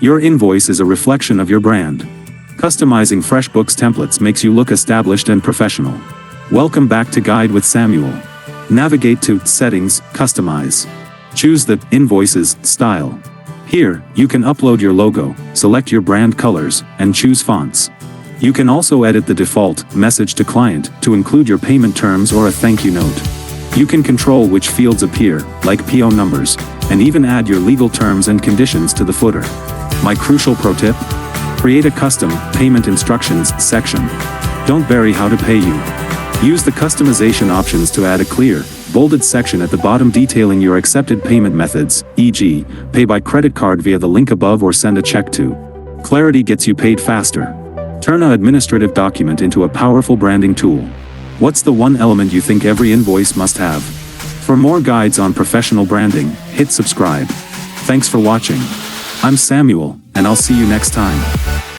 Your invoice is a reflection of your brand. Customizing FreshBooks templates makes you look established and professional. Welcome back to Guide with Samuel. Navigate to Settings, Customize. Choose the Invoices style. Here, you can upload your logo, select your brand colors, and choose fonts. You can also edit the default message to client to include your payment terms or a thank you note. You can control which fields appear, like PO numbers, and even add your legal terms and conditions to the footer. My crucial pro tip? Create a custom payment instructions section. Don't bury how to pay you. Use the customization options to add a clear, bolded section at the bottom detailing your accepted payment methods, e.g., pay by credit card via the link above or send a check to. Clarity gets you paid faster. Turn an administrative document into a powerful branding tool. What's the one element you think every invoice must have? For more guides on professional branding, hit subscribe. Thanks for watching. I'm Samuel, and I'll see you next time.